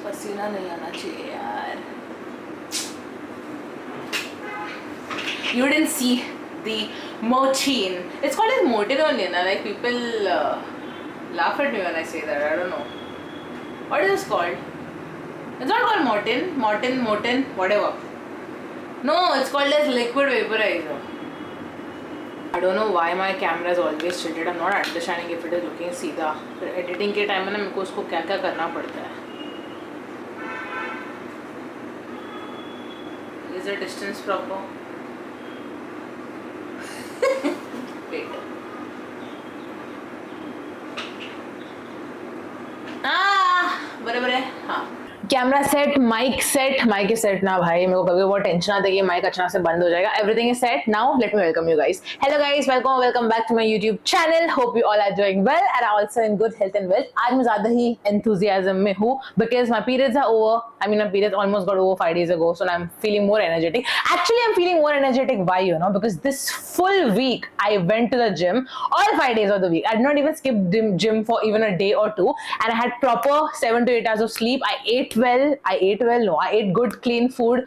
पसीना नहीं आना चाहिए यार. You didn't see the Mochin. It's called as Motin only, na? Like people laugh at me when I say that. I don't know. What is this called? It's not called Motin, whatever. No, it's called as liquid vaporizer. I don't know why my camera is always tilted. I'm not understanding if it is looking सीधा. फिर editing के time में ना मेरे को उसको क्या क्या करना पड़ता है. Is the distance proper? Wait. बराबर है. हाँ. कैमरा सेट, माइक सेट ना भाई, मेरे को कभी बहुत टेंशन आता है कि माइक अचानक से बंद हो जाएगा. Everything is set now. Let me welcome you guys. Hello guys, welcome back to my YouTube channel. Hope you all are doing well and also in good health and wealth. आज मैं ज्यादा ही enthusiasm में हूँ because my periods are over. I mean my periods almost got over 5 days ago, so I'm feeling more energetic. Actually, I'm feeling more energetic. Why, you know? Because this full week I went to the gym all 5 days of the week. I did not even skip gym for even a day or two, and I had proper 7 to 8 hours of sleep. I ate good clean food,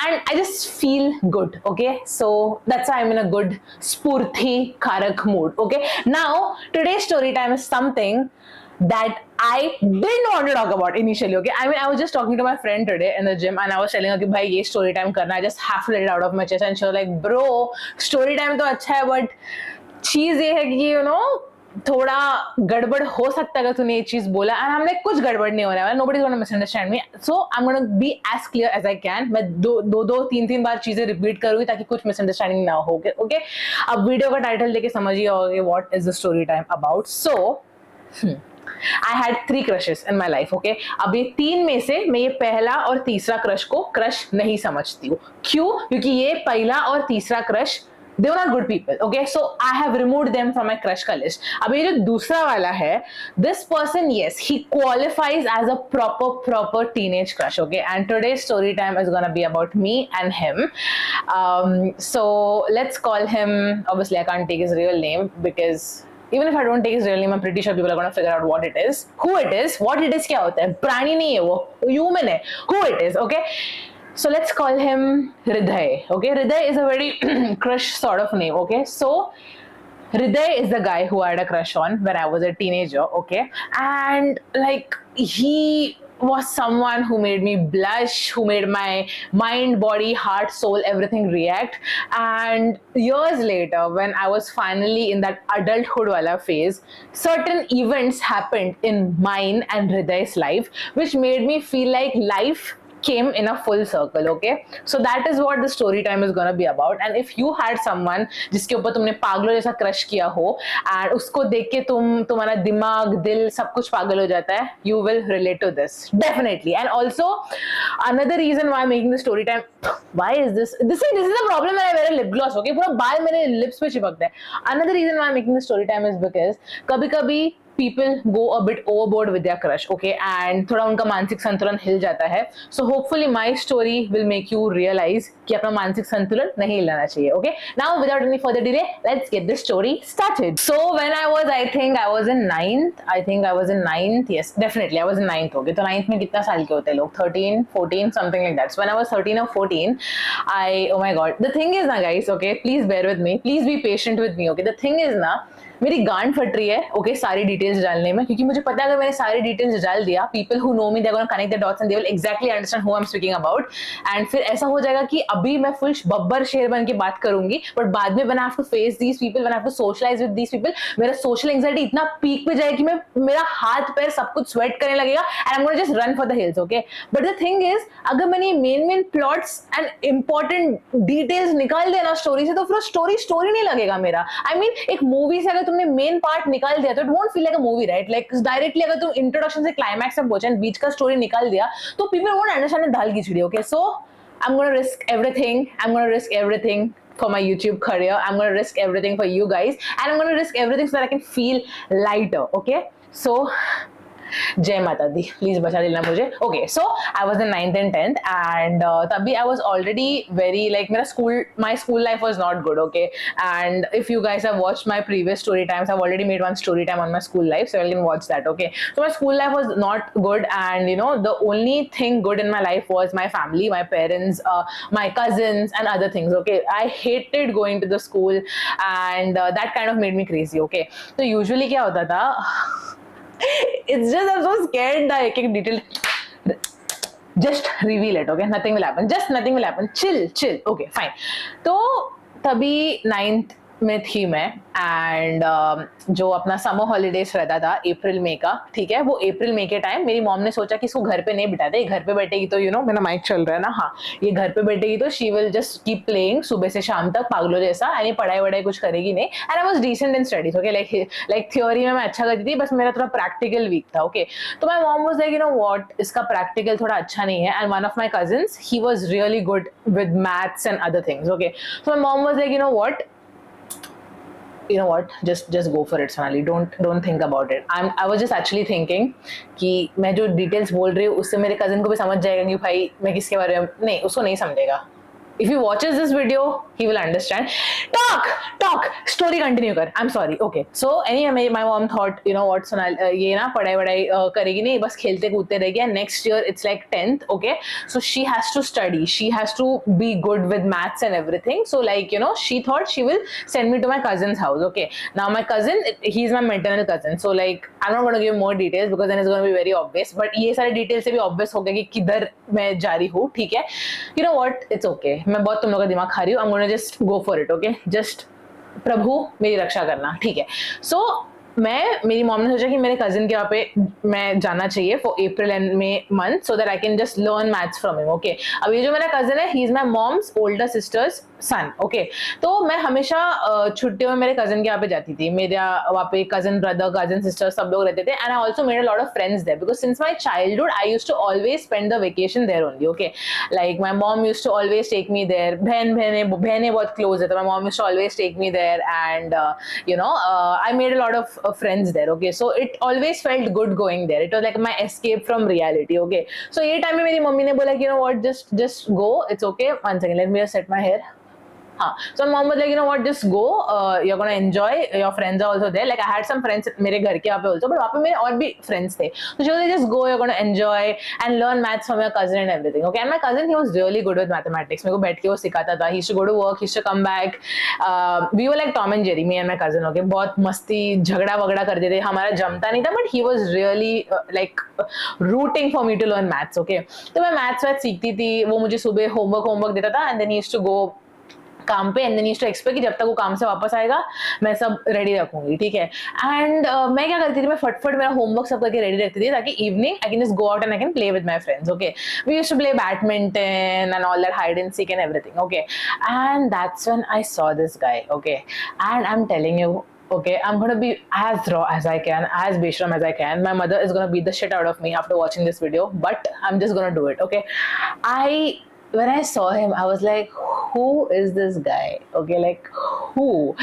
and I just feel good. Okay, so that's why I'm in a good spurthi karak mood. Okay, now today's story time is something that I didn't want to talk about initially. Okay, I mean, I was just talking to my friend today in the gym, and I was telling her कि भाई ये story time करना, I just have to let it out of my chest. And she was like, bro, story time तो अच्छा है, but चीज ये है कि you know थोड़ा गड़बड़ हो सकता है अगर तूने ये चीज बोला. एंड हमने कुछ गड़बड़ नहीं हो रहा है. Nobody is gonna misunderstand me, so I am gonna be as clear as I can. मैं दो तीन बार चीजें रिपीट करूंगी ताकि कुछ मिसअंडरस्टैंडिंग ना हो. ओके, अब वीडियो का टाइटल देके समझिए होगे what is the story time about. So I had 3 crushes in my life. Okay, अब ये 3 में से मैं ये पहला और तीसरा क्रश को क्रश नहीं समझती हूँ. क्यों? क्योंकि ये पहला और तीसरा crush they were not good people. Okay, so I have removed them from my crush का list. अब ये जो दूसरा वाला है, this person, yes, he qualifies as a proper teenage crush. Okay, and today's story time is gonna be about me and him. So let's call him. Obviously, I can't take his real name because even if I don't take his real name, I'm pretty sure people are gonna figure out what it is, who it is, what it is. क्या होता है? प्राणी नहीं है वो, human है. Who it is? Okay. So let's call him Hriday. Okay, Hriday is a very crush sort of name. Okay, so Hriday is the guy who I had a crush on when I was a teenager. Okay, and like he was someone who made me blush, who made my mind, body, heart, soul, everything react. And years later, when I was finally in that adulthood wala phase, certain events happened in mine and Hriday's life which made me feel like life came in a full circle. Okay, so that is what the story time is gonna be about. And if you had someone जिसके ऊपर तुमने पागलों जैसा crush किया हो and उसको देख के तुम्हारा दिमाग, दिल, सब कुछ पागल हो जाता है, you will relate to this definitely. And also another reason why I'm making the story time, why is this is the problem when I wear a lip gloss. Okay, पूरा बाल मेरे lips पे चिपकता है. Another reason why I'm making the story time is because कभी-कभी people go a bit overboard with their crush. Okay, and थोड़ा उनका मानसिक संतुलन हिल जाता है. So hopefully my story will make you realize कि अपना मानसिक संतुलन नहीं हिलाना चाहिए. Okay, now without any further delay, let's get this story started. So when I was in ninth. Yes, definitely I was in ninth. Okay, तो ninth में कितना साल के होते हैं लोग? 13, 14, something like that. So when I was 13 or 14, oh my god, the thing is ना guys, okay, please bear with me, please be patient with me. Okay, the thing is ना, मेरी गांड फट रही है. ओके, सारी डिटेल्स डालने में, क्योंकि मुझे पता है अगर मैंने सारी डिटेल्स डाल दिया, people who know me they are gonna connect the dots and they will exactly understand who I am speaking about. And फिर ऐसा हो जाएगा कि अभी मैं फुल बब्बर शेर बन के बात करूंगी, बट बाद में when I have to face these people, when I have to socialize with these people, मेरा सोशल एंजाइटी इतना पीक पे जाएगा कि मेरा हाथ पैर सब कुछ स्वेट करने लगेगा and I am gonna just run for the hills. Okay, but the thing is, अगर मैंने main plots and important details निकाल दिया ना स्टोरी से, तो फिर स्टोरी नहीं लगेगा मेरा. आई मीन एक मूवी से अगर तुमने मेन पार्ट निकाल दिया तो it won't feel like a movie, right? Like directly अगर तुम इंट्रोडक्शन से क्लाइमैक्स तक पहुंचे, बीच का स्टोरी निकाल दिया, तो people won't understand the dal khichdi. Okay, so I am gonna risk everything for my YouTube career. I'm going to risk everything for you guys, and I'm going to risk everything so that I can feel lighter. Okay, so जय माता दी, please बचा लेना मुझे. Okay, so I was in 9th and 10th and तभी I was already very like मेरा school, my school life was not good. Okay, and if you guys have watched my previous story times, I've already made one story time on my school life, so you can watch that. Okay, so my school life was not good, and you know, the only thing good in my life was my family, my parents, my cousins and other things. Okay, I hated going to the school, and that kind of made me crazy. Okay, so usually क्या होता था, it's just I'm so scared that एक एक detail, just reveal it. Okay, nothing will happen, just nothing will happen, chill. Okay, fine. तो तभी 9th में थी मैं, एंड जो अपना समर हॉलीडेज रहता था अप्रैल मई का, ठीक है, वो अप्रैल मई के टाइम मेरी मॉम ने सोचा कि इसको घर पे नहीं बिठाते, घर पे बैठेगी तो यू नो, मेरा माइक चल रहा है ना, हाँ, ये घर पे बैठेगी तो she will just keep playing सुबह से शाम तक पागलों जैसा, एंड ये पढ़ाई वढ़ाई कुछ करेगी नहीं. And I was decent in studies. Okay, like theory में मैं अच्छा करती थी, बस मेरा थोड़ा प्रैक्टिकल वीक था. ओके, तो my mom was like, you know what, इसका प्रैक्टिकल थोड़ा अच्छा नहीं है, and one of my cousins, he was really good with maths and other things. Okay, so my mom was like, you know what, just go for it Sonali, don't think about it. I was just actually thinking कि मैं जो details बोल रही हूँ उससे मेरे cousin को भी समझ जाएगा कि भाई मैं किसके बारे में, नहीं, उसको नहीं समझेगा. If he watches this video, he will understand. Talk. Story continue कर. I'm sorry. Okay. So anyway, my mom thought, you know what, Sonal, ये ना पढ़ाई वढ़ाई करेगी नहीं, बस खेलते कूदते रहेगी. And next year it's like 10th. Okay. So she has to study. She has to be good with maths and everything. So like, you know, she thought she will send me to my cousin's house. Okay. Now my cousin, he's my maternal cousin. So like, I'm not going to give more details because then it's going to be very obvious. But ये सारे details से भी obvious हो गया कि किधर मैं जा रही हूँ. ठीक है. You know what? It's okay. मैं बहुत तुम लोगों का दिमाग खा रही हूँ. I'm gonna just go for it. Okay, just प्रभु मेरी रक्षा करना. ठीक है. So मेरी मॉम ने सोचा कि मेरे कजिन के वहाँ पे मैं जाना चाहिए for April and May month, so that I can just learn maths from him. Okay, अब ये जो मेरा कजिन है, he is my mom's older sister's son. Okay, तो मैं हमेशा छुट्टियों में मेरे कजिन के यहाँ पे जाती थी. मेरा वहाँ पे कजिन ब्रदर, कजिन सिस्टर सब लोग रहते थे, and I also made a lot of friends there because since my childhood I used to always spend the vacation there only. Okay, like my mom used to always take me there. बहनें बहुत close है, तो my mom used to always take me there, and you know, I made a lot of friends there. Okay, so it always felt good going there. It was like my escape from reality. Okay, so ये time में मेरी mummy ने बोला कि you know what, just go, it's okay. One second, let me just set my hair. हाँ, so mom was like, you know what, just go, you're gonna enjoy, your friends are also there. Like I had some friends मेरे घर के वहाँ पे also, but वहाँ पे मेरे और भी friends थे. So she was like, just go, you're gonna enjoy and learn maths from your cousin and everything. Okay, and my cousin, he was really good with mathematics. मेरे को बैठ के वो सिखाता था. He used to go to work, he used to come back. We were like Tom and Jerry, me and my cousin. Okay, बहुत मस्ती झगड़ा वगड़ा करते थे. हमारा जमता नहीं था, but he was really like rooting for me to learn maths. Okay, तो मैं maths सीखती थी. वो मुझे सुबह homework देता था, and then he used to go काम पे, and then used to expect कि जब तक वो काम से वापस आएगा मैं सब रेडी रखूंगी. ठीक है, एंड मैं क्या करती थी, मैं फटफट मेरा होमवर्क सब करके रेडी रखती थी ताकि evening I can just go out and I can play with my friends. Okay, we used to play badminton and all that, hide and seek and everything. Okay, and that's when I saw this guy. Okay, and I am telling you, okay, I'm going to be as raw as I can, as beshram as I can. My mother is going to beat the shit out of me after watching this video, but I'm just going to do it. Okay, when I saw him, I was like, who is this guy? Okay, like who?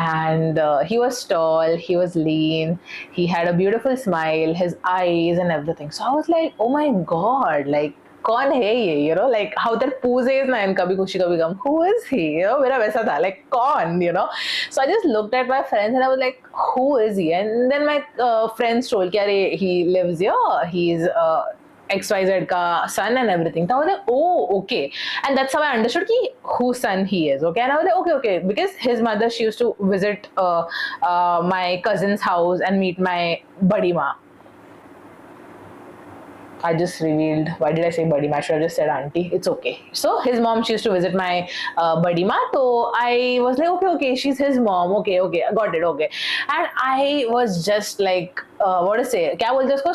And he was tall, he was lean, he had a beautiful smile, his eyes and everything. So I was like, oh my god, like कौन है ये, you know, like how that pose is ना, कभी खुशी कभी गम, who is he, you know, मेरा वैसा था, like कौन, you know. So I just looked at my friends and I was like, who is he? And then my friends told कि अरे he lives here, he's XYZ का son and everything. So I was like, oh, okay. And that's how I understood कि whose son he is. Okay, and I was like, okay, because his mother, she used to visit my cousin's house and meet my badi ma. I just revealed, why did I say buddy ma? I should have just said auntie. It's okay. So his mom, she used to visit my buddy ma. So I was like, okay, she's his mom. Okay, got it, okay. And I was just like, what to say? क्या बोलते हैं उसको?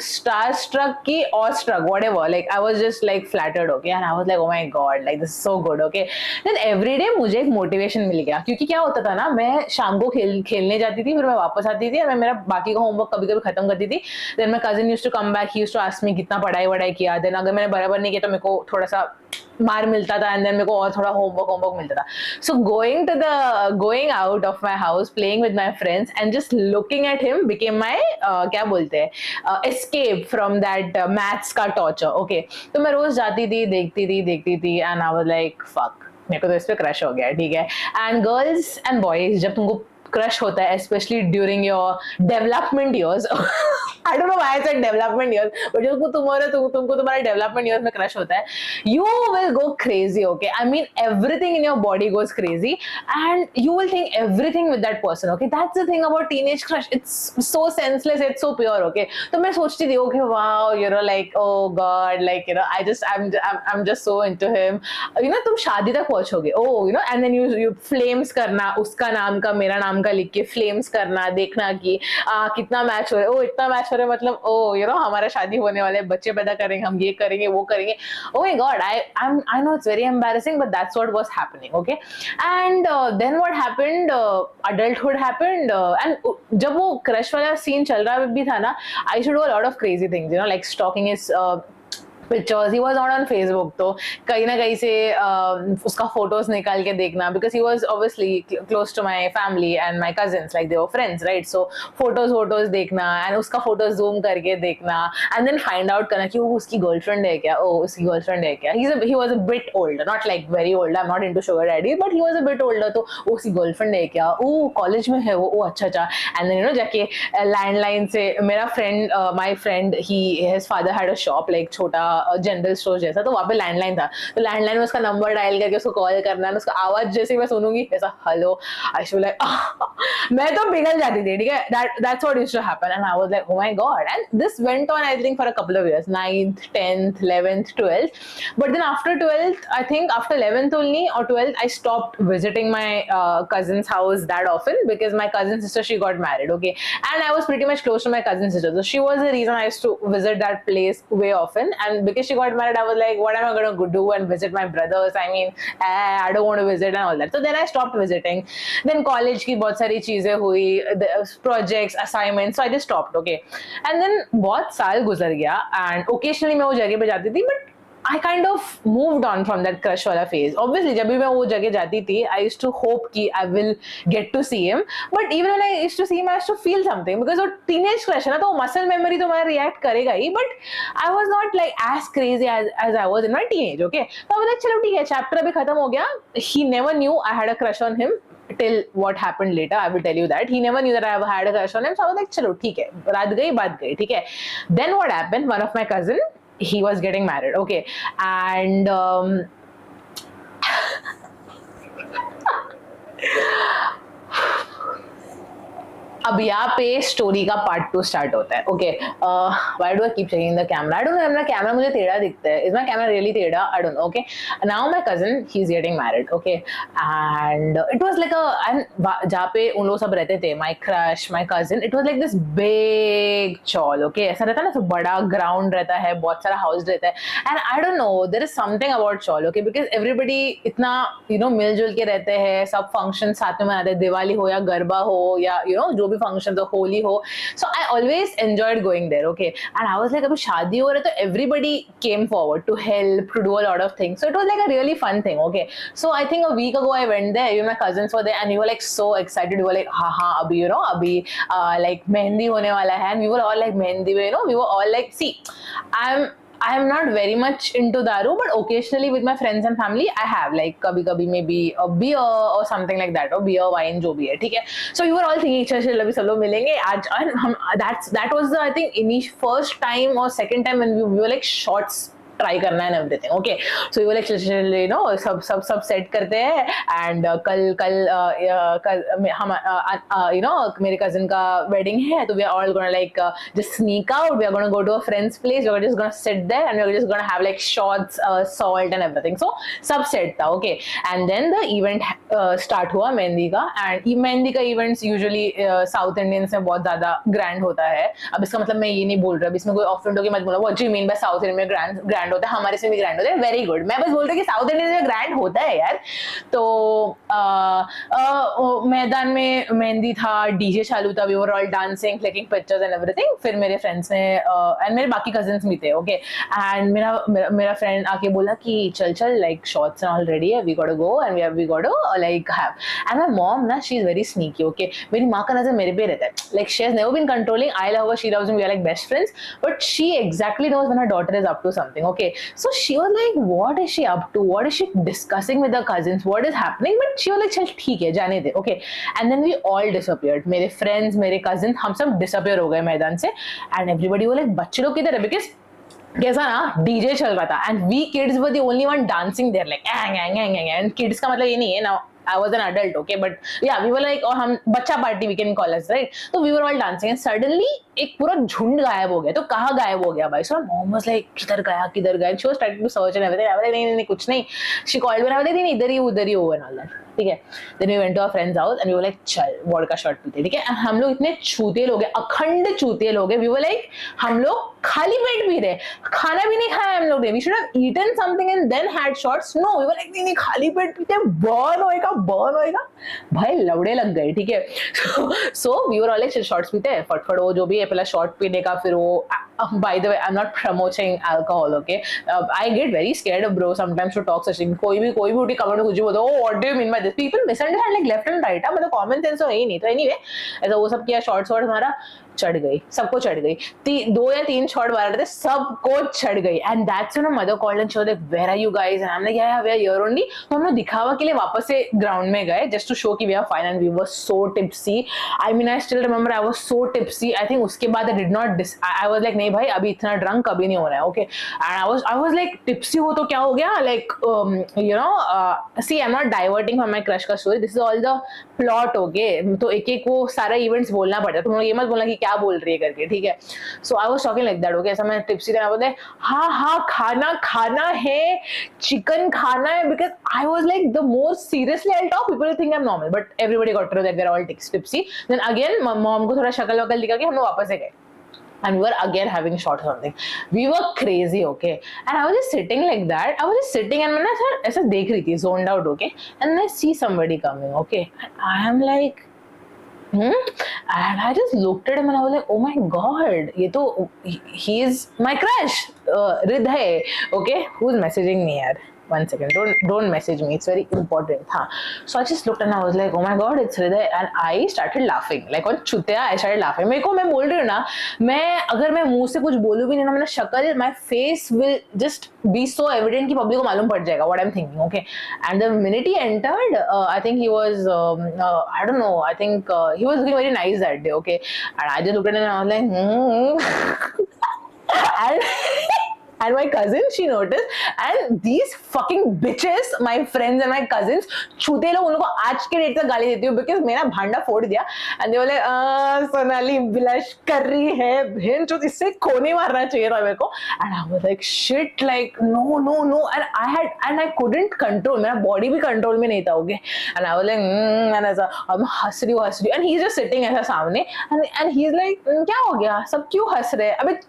Starstruck की awestruck, whatever. Like I was just like flattered, okay. And I was like, oh my god, like this is so good, okay. Then every day मुझे एक motivation मिल गया, क्योंकि क्या होता था ना, मैं शाम को खेलने जाती थी, फिर मैं वापस आती थी, मैं मेरा बाकी का होमवर्क कभी कभी खत्म करती थी. Then my cousin used to come back, he used to ask me कितना पढ़ाई वढ़ाई किया. Then अगर मैंने बराबर नहीं किया तो मेरे को थोड़ा सा मार मिलता था, एंड देन मेरे को और थोड़ा होमवर्क मिलता था. So going out of my house, playing with my friends and just looking at him became my क्या बोलते हैं, एस्केप फ्रॉम दैट मैथ्स का टॉर्चर. ओके, तो मैं रोज जाती थी, देखती थी and I was like fuck, मेरे को तो इस पे क्रश हो गया. ठीक है, एंड गर्ल्स एंड बॉयज जब तुमको क्रश होता है, specially during your development years, I don't know why I said development years, but जब तुमको तुम्हारे डेवलपमेंट ईयर्स में क्रश होता है, you will go crazy. Okay, I mean everything in your body goes crazy and you will think everything with that person. Okay, that's the thing about teenage crush, it's so senseless, it's so pure. Okay, तो मैं सोचती थी okay wow, you know, like oh god, like you know, I'm just so into him. You know, तुम शादी तक पहुंचोगे, oh you know, and then you flames करना, उसका नाम का मेरा नाम का लिख के flames करना, देखना कि कितना मैच हो रहा है, oh इतना मैच हो रहा है, मतलब oh you know हमारा शादी होने वाला है, बच्चे पैदा करेंगे, हम ये करेंगे वो करेंगे. Oh my god, I know it's very embarrassing, but that's what was happening. Okay, and then what happened, adulthood happened, and जब वो crush वाला scene चल रहा भी था ना, I used to do a lot of crazy things, you know, like stalking his pictures. He was not on Facebook, तो कहीं ना कहीं से उसका फोटोज निकाल के देखना, because he was obviously close to my family and my cousins, like they were friends, right. So photos देखना एंड उसका फोटो जूम करके देखना एंड देन फाइंड आउट करना कि वो उसकी गर्लफ्रेंड है क्या, ओ उसकी गर्लफ्रेंड है क्या. He was a bit older, not like very old, I am not into sugar daddy, but he was a bit older. तो वो उसकी गर्लफ्रेंड है क्या, ओ कॉलेज में है वो, ओ अच्छा. एंड देन यू नो जाके लैंडलाइन से मेरा friend, my friend, his father had a shop, like छोटा जनरल स्टोर जैसा, तो वहाँ पे लैंडलाइन था, तो लैंडलाइन में उसका नंबर डायल करके उसको कॉल करना, उसका आवाज जैसे मैं सुनूंगी ऐसा हेलो, आई शुड लाइक मैं तो पिघल जाती थी. ठीक है, that's what used to happen and I was like oh my god. And this went on I think for a couple of years, 9th 10th 11th 12th, but then after 12th, I think after 11th only or 12th, I stopped visiting my cousin's house that often, because my cousin sister, she got married. Okay, and I was pretty much close to my cousin sister, so she was the reason I used to visit that place way often. And because she got married, I was like, what am I going to do and visit my brothers? I mean, I don't want to visit and all that. So then I stopped visiting. Then college की बहुत सारी चीजें हुई, projects, assignments, so I just stopped. Okay, and then बहुत साल गुजर गया and occasionally मैं वो जगह पे जाती थी, but I kind of moved on from that crush वाला phase. Obviously, जब भी मैं वो जगह जाती थी, I used to hope कि I will get to see him. But even when I used to see him, I used to feel something, because वो teenage crush है ना, तो वो muscle memory तो मैं react करेगा ही. But I was not like as crazy as I was in my teenage. Okay, तो I was like चलो ठीक है, chapter अभी खत्म हो गया. He never knew I had a crush on him till what happened later. I will tell you that he never knew that I had a crush on him. So I was like चलो ठीक है, रात गई, ठीक है. Then what happened? One of my cousin, he was getting married. Okay, and अब यहाँ पे स्टोरी का पार्ट 2 स्टार्ट होता है. Okay, why do I keep checking the camera? I don't no, मेरा कैमरा मुझे टेढ़ा दिखता है. इज माय कैमरा रियली टेढ़ा? आई don't no. Okay, now my cousin, he is getting married. Okay, and it was like a, and जहाँ पे उन लोग सब रहते थे, my crush, my cousin, it was like this big chawl. Okay, ऐसा रहता है ना, तो बड़ा ग्राउंड रहता है, बहुत सारा हाउस रहता है, and I don't know, there is something about chawl. Okay, because everybody इतना यू नो मिलजुल के रहते हैं, सब फंक्शन साथ में मनाते हैं, दिवाली हो या गरबा हो या यू नो जो भी फंक्शन तो होली हो. So I always enjoyed going there. Okay, and I was like अभी शादी हो रहा है तो everybody came forward to help, to do a lot of things. So it was like a really fun thing. Okay, so I think a week ago I went there, you my cousins were there and we were like so excited. We were like हाँ अभी you know अभी like mehndi होने वाला है, and we were all like mehndi, you know we were all like, see I am not very much into daru, but occasionally with my friends and family I have, like kabhi maybe a beer or something like that, or beer wine जो भी है, ठीक है. So we were all thinking चल अभी सब लोग मिलेंगे आज, and हम that was the I think first time or second time when we were like shots try करना है everything. Okay, so you like you know सब सेट करते हैं, एंड कल हम यू नो मेरे कजिन का वेडिंग है, तो we are all gonna like just sneak out, we are gonna go to a friend's place, we are just gonna sit there and we are just gonna have like shots, salt and everything. So सब set था. Okay, and then the event start हुआ मेहंदी का. And mehndi का events usually south Indians में बहुत ज्यादा grand होता है. अब इसका मतलब मैं ये नहीं बोल रहा, अब इसमें कोई ऑफेंड होगी मत बोलो, what do you mean by south Indian में ग्रैंड होता है, हमारे से भी ग्रैंड होता है, वेरी गुड। मैं बस बोलती हूँ कि साउथ इंडियन में ग्रैंड होता है यार। तो मैदान में मेहंदी था, डीजे चालू था, we were all dancing, clicking pictures and everything. फिर मेरे फ्रेंड्स ने एंड मेरे बाकी कजिन्स भी थे, ओके, एंड मेरा फ्रेंड आके बोला कि चल चल, लाइक शॉर्ट्स ऑल रेडी है, we got to go and we got to like have. And my mom ना, she is very sneaky, okay, मेरी माँ का नजर मेरे पे रहता है, like she has never been controlling, I love her, she loves me, we are like best friends, but she exactly knows when her daughter is up to something, okay, so she was like what is she up to, what is she discussing with her cousins, what is happening, but she was like चल ठीक है जाने दे, okay, and then we all disappeared, मेरे friends, मेरे cousins, हम सब disappear हो गए मैदान से, and everybody was like बच्चे लोग किधर है, because कैसा ना डीजे चल रहा था and we kids were the only one dancing there, like and kids का मतलब ये नहीं है ना, I was an adult, okay, but yeah, we were like, और हम बच्चा party we can call us, right? तो we were all dancing and suddenly एक पूरा झुंड गायब हो गया। तो कहाँ गायब हो गया भाई? So mom was like, किधर गया? She was trying to search and everything. I was like, नहीं कुछ नहीं। She called me and I was like, नहीं इधर ही हो and all that, ठीक है। Then we went to our friend's house and we were like, चल vodka shot पीते, ठीक है। हम लोग इतने चूतिए लोग हैं, अखंड चूतिए लोग हैं। We were like, हम लोग खाली पेट पी रहे, खाना भी नहीं खाया हम लोग ने। We should have eaten something and then had shots. No, we were like, नहीं खाली पेट पीते, बर्न होएगा भाई, लवड़े लग गए, ठीक है। So we were all like, shots पीते हैं, फटफट वो जो भी है, पहला शॉट पीने का, फिर वो by the way, I'm not promoting alcohol, okay? I get very scared of bro sometimes to talk such thing. कोई भी उठी कमेंट में कुछ भी बोलता है, oh what do you mean by this? People misunderstand like left and right, मतलब common sense तो है ही नहीं। तो एनीवे ऐसा वो सब किया, शॉर्ट्स हमारा चढ़ गई, सबको चढ़ गई, 2 या 3 शॉट मार रहे थे, सबको चढ़ गई। And that's when mother called and showed like where are you guys, and I am like yeah we are here only. तो हम लोग दिखावा के लिए वापस से ग्राउंड में गए जस्ट टू शो कि we are fine, and we were so tipsy. I mean I still remember I was so tipsy. I think उसके बाद I did not I was like नहीं भाई अभी इतना ड्रंक कभी नहीं होना है, okay. And I was like tipsy हो तो क्या हो गया, like you know see I am not diverting from my crush का story, this is all the plot, okay. तो एक वो सारा इवेंट्स बोलना पड़ता है, तुम लोग ये मत बोलना कि क्या बोल रही है करके, ठीक है। So I was talking like that, okay. ऐसा मैं टिप्सी था, बोलते हाँ खाना है, चिकन खाना है, because I was like the more seriously I talk, people think I am normal, but everybody got to know that we are all tipsy. Then again mom को थोड़ा शक्ल वकल दिखा के हम लोग वापस से गए and we were again having shot or something. We were crazy, okay, and I was just sitting like that. I was just sitting and मैं ऐसा देख रही थी, zoned out, okay, and I see somebody coming, okay, and I am like and I just looked at him and I was like, oh my god, ये तो he is my crush, Hriday, okay, who's messaging me यार? 1 second, don't message me, it's very important, हाँ. So I just looked and I was like, oh my god, it's Hriday, and I started laughing like on Chutia, I started laughing. मेरे को, मैं बोल रही हूँ ना, मैं अगर मैं मुंह से कुछ बोलूँ भी नहीं ना, मेरा शक्ल, my face will just be so evident कि पब्लिक को मालूम पड़ जाएगा what I'm thinking, okay. And the minute he entered, I think he was I don't know, I think he was looking very nice that day, okay, and I just looked at him and I was like and my cousin, she noticed, and these fucking bitches, my friends and my cousins, छूते लोग, उनको आज के date तक गाली देती हूँ because मेरा भांडा फोड़ दिया, and they were like Sonali blush कर रही है, बहन चोद, इससे कोने मारना चाहिए था मेरे को। and I was like shit, like no, and I couldn't control, मेरा body भी control में नहीं था, okay, and I was like and ऐसा, और मैं हंस रही हूँ, and he's just sitting ऐसा सामने, and he's like क्या हो गया, सब क्यों हंस रहे, अबे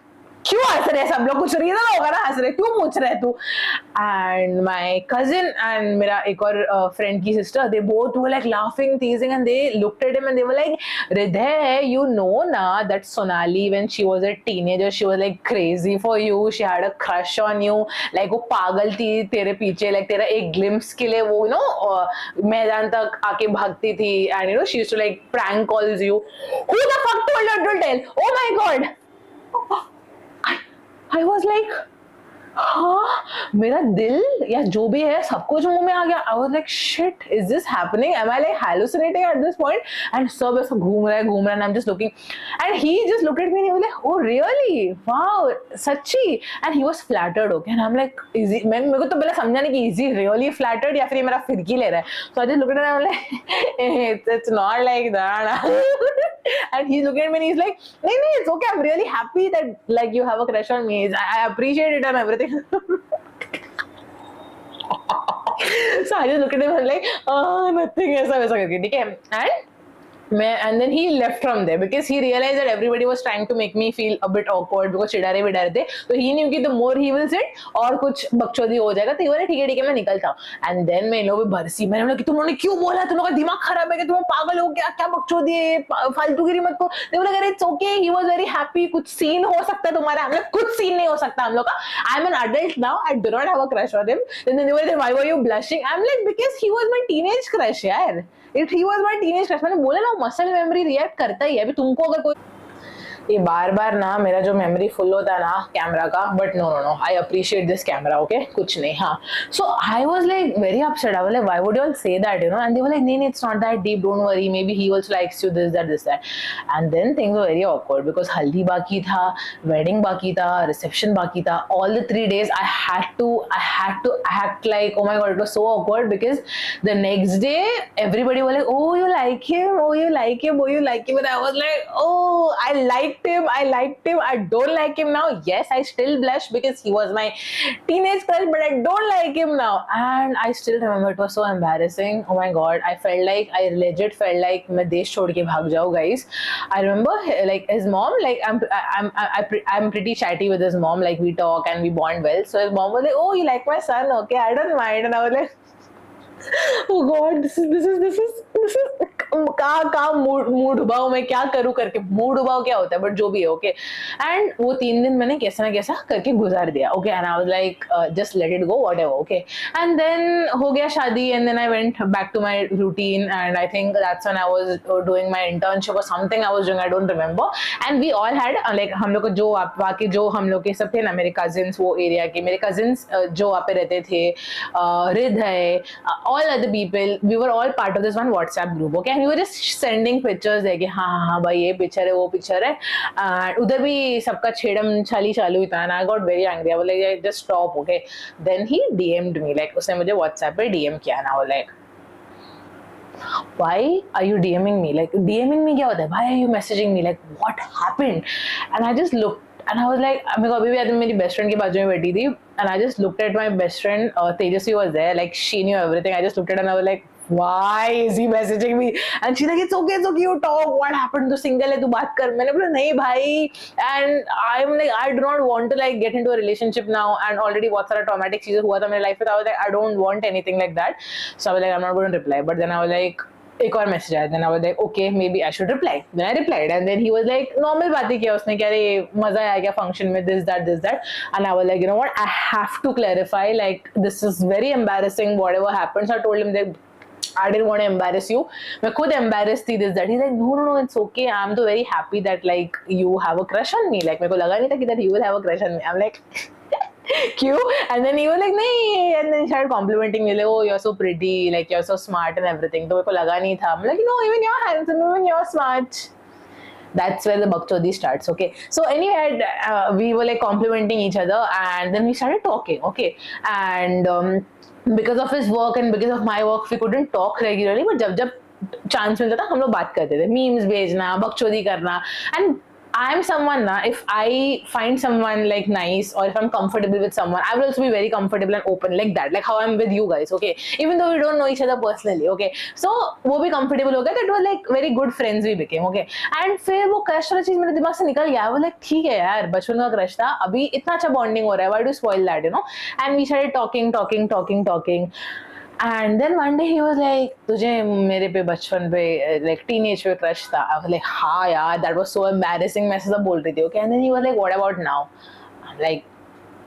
क्यों हंस रहे सब लोग, कुछ रीजन होगा ना हंस रहे, क्यों पूछ रहे तू। एंड माय कजिन एंड मेरा एक और फ्रेंड की sister, they both were like laughing, टीजिंग, and they looked at him and they were like, हृदय यू नो ना that Sonali when she was a teenager she was like crazy for you, she had a crush on you, like वो पागल थी तेरे पीछे, like तेरा एक glimpse के लिए वो मैदान तक आके भागती थी, and you know she used to like prank calls you. Who the fuck told you to tell? Oh my god, I was like, हाँ, मेरा दिल या जो भी है सब कुछ मुंह में आ गया। I was like, shit, is this happening? Am I like hallucinating at this point? And सब ऐसा घूम रहा है, and I'm just looking, and he just looked at me and he was like, oh really? Wow, सच्ची? And he was flattered, okay? And I'm like, is he? मेरे को तो पहले समझा नहीं कि is he really flattered या फिर ये मेरा फिरकी ले रहा है? So I just looked at him and I'm like, it's not like that. And he's looking at me and he's like, no, it's okay. I'm really happy that like you have a crush on me. I appreciate it and everything. So I just looked at him and like, nothing, ऐसा वैसा करके, ठीक है। And and then he left from there because he realized that everybody was trying to make me feel a bit awkward because चिढ़ा रहे थे, तो he knew कि the more he will sit और कुछ बकचोदी हो जाएगा, तो ये बोले ठीक है मैं निकलता हूँ. And then मैं इन लोगों पे भरसी, मैंने बोला कि तुम लोगों ने क्यों बोला, तुम लोगों का दिमाग खराब है कि तुम पागल हो क्या, क्या बकचोदी है, फालतूगिरी मत करो. they बोला अरे it's okay, he was very happy, कुछ सीन हो सकता है तुम्हारा, हम लोग कुछ सीन नहीं हो सकता हम लोग का. I'm an adult now, I do not have a crush on him. Then they were like, why were you blushing? I'm like, because he was my teenage crush यार. If he was my teenage crush, मैंने बोला ना muscle memory react करता ही है. अभी तुमको अगर कोई ये बार बार ना मेरा जो मेमोरी फुल होता है ना कैमरा का, but no no no, I appreciate this camera. Okay कुछ नहीं. हाँ, so I was like very upset. I was like why would you all say that, you know, and they were like नहीं it's not that deep, don't worry, maybe he also likes you, this that. And then things were very awkward because haldi बाकी था, wedding बाकी था, reception बाकी था. All the 3 days I had to act like, oh my god, it was so awkward because the next day everybody was like, oh you like him, oh you like him, oh you like him, and I was like, oh I liked him, I don't like him now. Yes, I still blush because he was my teenage crush, but I don't like him now. And I still remember it was so embarrassing. Oh my god, I legit felt like मैं देश छोड़ के भाग जाऊँ guys. I remember like his mom, like I'm pretty chatty with his mom, like we talk and we bond well. So his mom was like, oh you like my son, okay, I don't mind. And I was like, oh god, this is का mood उबाऊ, मैं क्या करूं करके. Mood उबाऊ क्या होता है, बट जो भी है. ओके, एंड वो 3 दिन मैंने कैसा ना कैसा करके गुजार दिया. Okay, and I was like just let it go, whatever. Okay, and then हो गया शादी, and then I went back to my routine, and I think that's when I was doing my internship और something I was doing, I don't remember. And we all had like, हम लोग को जो बाकी जो हम लोग के सब थे ना, मेरे कजिन्स, वो एरिया के मेरे कजिन्स जो वहाँ पे रहते थे, रिद है, all other people, we were all part of this one WhatsApp group. Okay, and we were just sending pictures like, हाँ भाई ये पिक्चर है, वो पिक्चर है. उधर भी सबका छेड़म छाली चालू ही था, and I got very angry. I was like, just stop. Okay, then he DM'd me, like उसने मुझे WhatsApp पे DM किया, and I was like, why are you DMing me? Like DMing me क्या होता है? Why are you messaging me? Like what happened? And I just looked. And I was like, मेरे को अभी भी याद है, मेरी बेस्ट फ्रेंड के बाजू में बैठी थी, and I just looked at my best friend, Tejasvi was there, like she knew everything. I just looked at her and I was like, why is he messaging me? And she's like, it's okay, you talk, what happened, तू single है, तू बात कर. मैंने बोला नहीं भाई, and I'm like, I do not want to like get into a relationship now, and already बहुत सारा traumatic चीजें हुआ था मेरे लाइफ में. I was like, I don't want anything like that. So I was like, I'm not going to reply. But then I was like, एक और message आया, then I was like, okay, maybe I should reply. Then I replied, and then he was like, normal बातें किया उसने, क्या रे मजा आया क्या फंक्शन में, this that. And I was like, you know what, I have to clarify, like this is very embarrassing whatever happened. So I told him that I didn't want to embarrass you. मैं खुद embarrassed थी, this that. He's like, no, it's okay. I'm so very happy that like you have a crush on me. Like मेरे को लगा नहीं था कि that you will have a crush on me. I'm like, cute. And then he was like, nahi. And then he started complimenting me, like, oh, you're so pretty, like you're so smart and everything. तो मेरे को लगा नहीं था. I'm like, no, even you're handsome, even you're smart. That's where the bakchodi starts. Okay, so anyway, we were like complimenting each other, and then we started talking. Okay, and because of his work and because of my work, we couldn't talk regularly. But जब chance मिलता था हम लोग बात करते थे, memes भेजना, बकचोदी करना. And I'm someone na, if I find someone like nice, or if I'm comfortable with someone, I will also be very comfortable and open like that, like how I'm with you guys. Okay, even though we don't know each other personally. Okay, so वो भी comfortable हो गया, that was like very good friends we became. Okay, and फिर वो crush वाला चीज मेरे दिमाग से निकल गया. वो like ठीक है यार, बचपन का crush था, अभी इतना अच्छा bonding हो रहा है, why do you spoil that, you know? And we started talking. And then one day he was like, तुझे मेरे पे बचपन पे like teenage पे crush था. I was like, हाँ यार, that was so embarrassing. मैं ऐसा बोल रही थी. Okay, and then he was like, what about now? I'm like,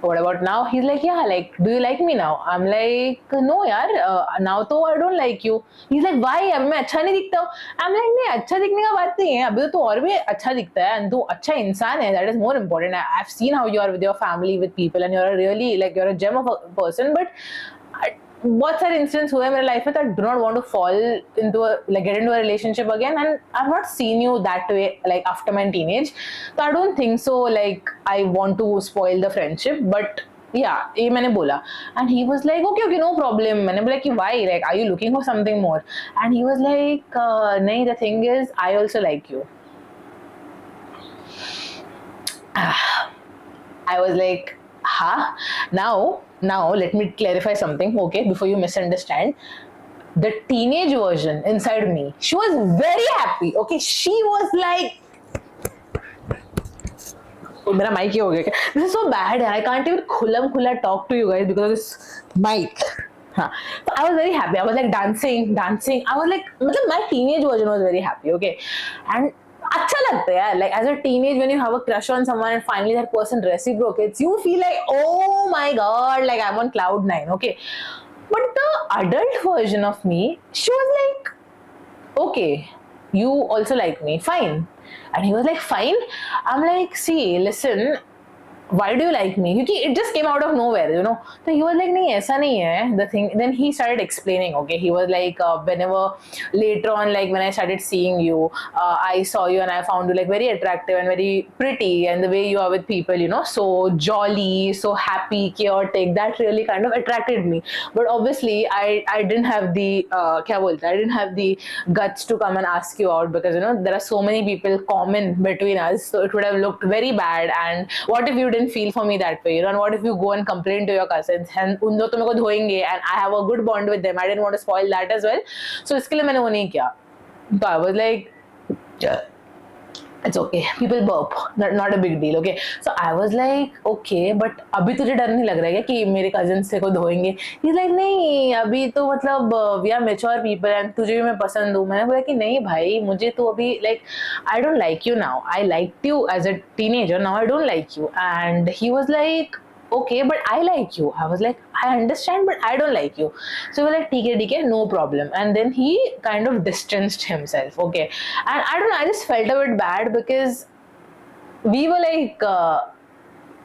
what about now? He's like, yeah, like, do you like me now? I'm like, no यार, now तो I don't like you. He's like, why? अभी मैं अच्छा नहीं दिखता हूँ. I'm like, नहीं, अच्छा दिखने का बात नहीं है, अभी तो और भी अच्छा दिखता है, and तू अच्छा इंसान है, that is more important. I've seen how you are with your family, with people, and you're a really like, you're a gem of a person, but बहुत सारे इंसिडेंट्स हुए मेरे लाइफ में, that I do not want to fall into a like get into a relationship again, and I've not seen you that way like after my teenage, so I don't think so like I want to spoil the friendship. But yeah, ये मैंने बोला, and he was like, okay, no problem. मैंने बोला कि why, like are you looking for something more? And he was like, नहीं, the thing is I also like you. I was like, huh? Now let me clarify something, okay, before you misunderstand. the teenage version inside me, she was very happy. Okay, she was like, मेरा mic ही हो गया क्या? This is so bad. I can't even खुला talk to you guys because of this mic. हाँ, so I was very happy. I was like dancing. I was like, मतलब my teenage version was very happy. Okay, and अच्छा लगता है यार. Like as a teenage, when you have a crush on someone and finally that person reciprocates, you feel like, oh my god, like I'm on cloud 9. Okay, but the adult version of me, she was like, okay, you also like me, fine. And he was like, fine. I'm like, see, listen, why do you like me? Because it just came out of nowhere, you know. So he was like, nahi, aisa nahi hai. The thing, then he started explaining, okay. He was like, whenever later on, like when I started seeing you, I saw you and I found you like very attractive and very pretty, and the way you are with people, you know, so jolly, so happy, chaotic, that really kind of attracted me. But obviously, I didn't have the, kya bolte, I didn't have the guts to come and ask you out, because, you know, there are so many people common between us, so it would have looked very bad. And what if you didn't feel for me that way, you know, and what if you go and complain to your cousins and उन लोग तो मेरे को धोएंगे, and I have a good bond with them, I didn't want to spoil that as well, so इसके लिए मैंने वो नहीं किया. So I was like, it's okay, people burp, not a big deal. Okay, so I was like, okay, but अभी तुझे डर नहीं लग रहा है क्या कि मेरे cousins से को धोएंगे? He's like, नहीं, अभी तो मतलब we are mature people and तुझे भी मैं पसंद हूँ. मैंने बोला कि नहीं भाई, मुझे तो अभी like I don't like you now. I liked you as a teenager, now I don't like you. And he was like, okay, but I like you. I was like, I understand, but I don't like you. So we were like, ठीक है, no problem. And then he kind of distanced himself. Okay, and I don't know, I just felt a bit bad because we were like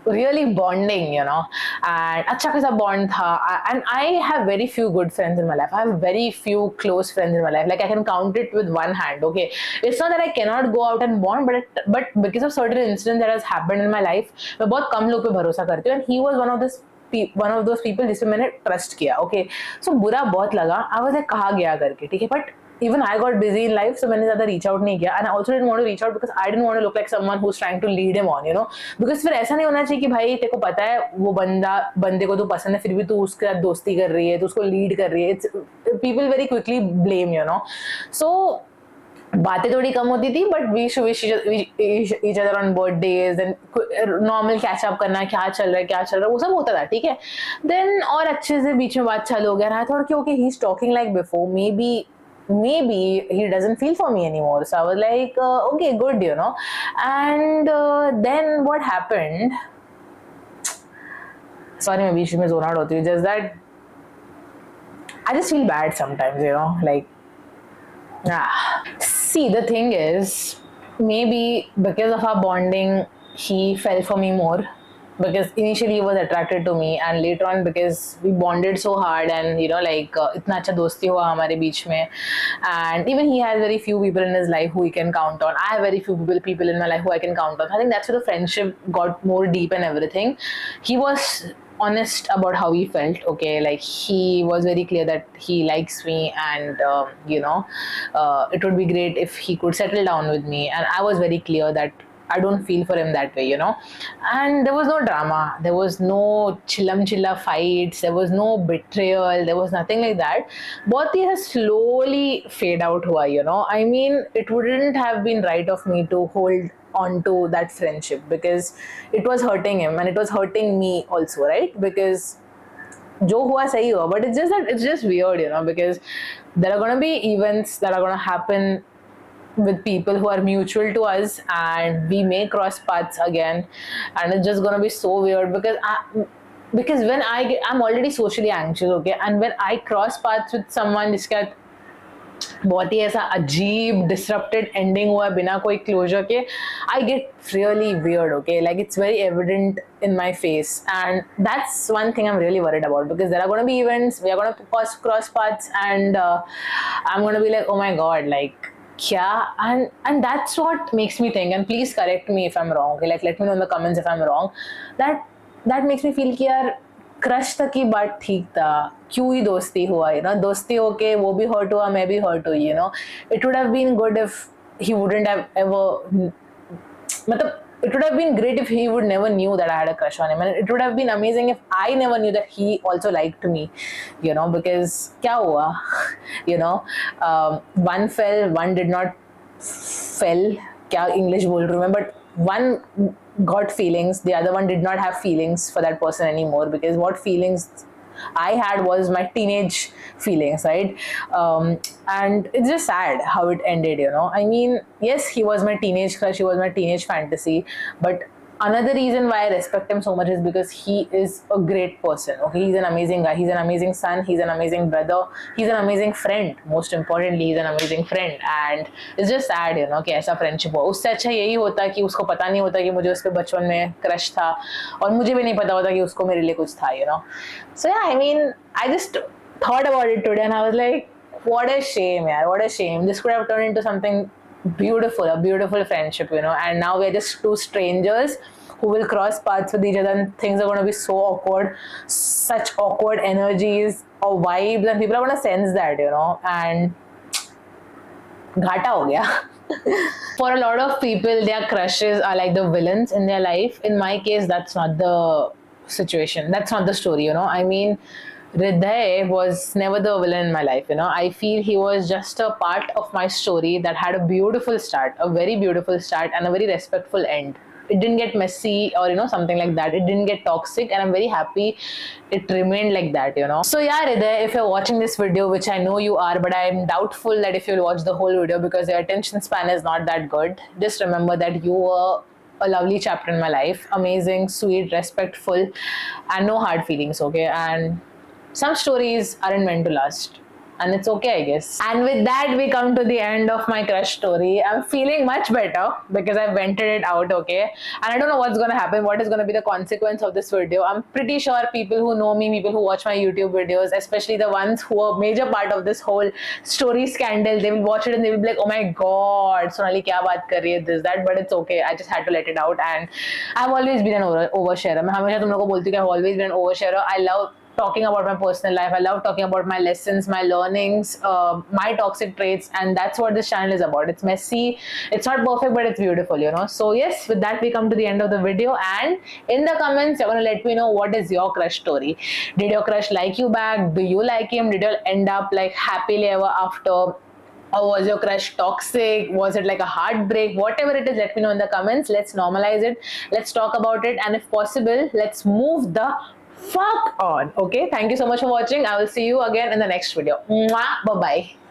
really bonding, you know, and अच्छा खासा bond था. And I have very few good friends in my life. I have very few close friends in my life. Like I can count it with one hand. Okay, it's not that I cannot go out and bond, but because of certain incidents that has happened in my life, मैं बहुत कम लोग पे भरोसा करती हूँ. And he was one of those people जिसपे मैंने trust किया. Okay, so बुरा बहुत लगा. I was like, कहाँ गया करके, ठीक है, but even I got busy in life, so मैंने ज़्यादा reach out नहीं किया. And I also didn't want to reach out because I didn't want to look like someone who's trying to lead him on, you know. Because फिर ऐसा नहीं होना चाहिए कि भाई तेरे को पता है वो बंदे को तू पसंद है, फिर भी तू उसके साथ दोस्ती कर रही है, तू उसको लीड कर रही है. People very quickly blame, you know. So बातें थोड़ी कम होती थी, but we should wish each other on birthdays, then normal catch up करना, क्या चल रहा है वो सब होता था, ठीक है. देन और अच्छे से बीच में बात चालू हो गया. आई थॉट कि okay, he is talking like before, maybe he doesn't feel for me anymore. So I was like, okay, good, you know. And then what happened, sorry मैं बीच में zone out होती हूँ, just that I just feel bad sometimes, you know, like, see, the thing is, maybe because of our bonding, he fell for me more. Because initially he was attracted to me, and later on because we bonded so hard, and you know, like इतना अच्छा दोस्ती हुआ हमारे बीच में. And even he has very few people in his life who he can count on. I have very few people in my life who I can count on. I think that's where the friendship got more deep and everything. He was honest about how he felt. Okay, like he was very clear that he likes me, and you know, it would be great if he could settle down with me. And I was very clear that I don't feel for him that way, you know. And there was no drama, there was no chilla fights, there was no betrayal, there was nothing like that. बहुत ही slowly fade out हुआ, you know. I mean, it wouldn't have been right of me to hold on to that friendship because it was hurting him and it was hurting me also, right? Because जो हुआ सही हुआ, but it's just weird, you know, because there are gonna be events that are gonna happen with people who are mutual to us, and we may cross paths again, and it's just gonna be so weird because when I'm already socially anxious, okay, and when I cross paths with someone जिसका बहुत ही ऐसा अजीब disrupted ending हुआ बिना कोई closure के, I get really weird, okay, like it's very evident in my face. And that's one thing I'm really worried about, because there are going to be events, we are going to cross paths, and I'm going to be like, oh my god, like yeah. And that's what makes me think, and please correct me if I'm wrong, okay? Like let me know in the comments if I'm wrong. That makes me feel कि यार crush तक की बात ठीक था, क्यों ही दोस्ती हुआ, you know. दोस्ती होके वो भी हर्ट हुआ, मैं भी हर्ट हुई, you know. It would have been good if he wouldn't have ever, मतलब it would have been great if he would never knew that I had a crush on him, and it would have been amazing if I never knew that he also liked me, you know, because kya hua, you know, one fell, one did not fell, kya English bol rahi hu main, but one got feelings, the other one did not have feelings for that person anymore, because what feelings I had was my teenage feelings, right? And it's just sad how it ended, you know. I mean, yes, he was my teenage crush, he was my teenage fantasy, but another reason why I respect him so much is because he is a great person. Okay, he's an amazing guy, he's an amazing son, he's an amazing brother, he's an amazing friend. Most importantly, he's an amazing friend. And it's just sad, you know, कि ऐसा friendship हो. उससे अच्छा यही होता कि उसको पता नहीं होता कि मुझे उस पे बचपन में क्रश था, और मुझे भी नहीं पता होता कि उसको मेरे लिए कुछ था, you know. So yeah, I mean, I just thought about it today and I was like, what a shame, yaar, what a shame. This could have turned into something beautiful, a beautiful friendship, you know, and now we're just two strangers who will cross paths with each other, and things are going to be so awkward, such awkward energies or vibes, and people are going to sense that, you know, and घाटा हो गया. For a lot of people, their crushes are like the villains in their life. In my case, that's not the situation, that's not the story, you know. I mean, Hriday was never the villain in my life, you know. I feel he was just a part of my story that had a beautiful start, a very beautiful start, and a very respectful end. It didn't get messy or, you know, something like that. It didn't get toxic, and I'm very happy it remained like that, you know. So yeah, Hriday, if you're watching this video, which I know you are, but I'm doubtful that if you'll watch the whole video because your attention span is not that good, just remember that you were a lovely chapter in my life. Amazing, sweet, respectful, and no hard feelings, okay? And some stories aren't meant to last, and it's okay, I guess. And with that, we come to the end of my crush story. I'm feeling much better because I've vented it out, okay? And I don't know what's gonna happen, what is gonna be the consequence of this video. I'm pretty sure people who know me, people who watch my YouTube videos, especially the ones who are a major part of this whole story scandal, they will watch it and they will be like, oh my god, Sonali kya baat kar rahi hai, this, that. But it's okay, I just had to let it out. And I've always been an oversharer. मैं हमेशा तुम लोगों को बोलती हूँ कि I've always been an oversharer. I love talking about my personal life. I love talking about my lessons, my learnings, my toxic traits, and that's what this channel is about. It's messy, it's not perfect, but it's beautiful, you know. So yes, with that we come to the end of the video, and in the comments you're gonna let me know what is your crush story. Did your crush like you back? Do you like him? Did you all end up like happily ever after? Or was your crush toxic? Was it like a heartbreak? Whatever it is, let me know in the comments. Let's normalize it. Let's talk about it. And if possible, let's move the fuck on. Okay, thank you so much for watching. I will see you again in the next video. Mwah. Bye bye.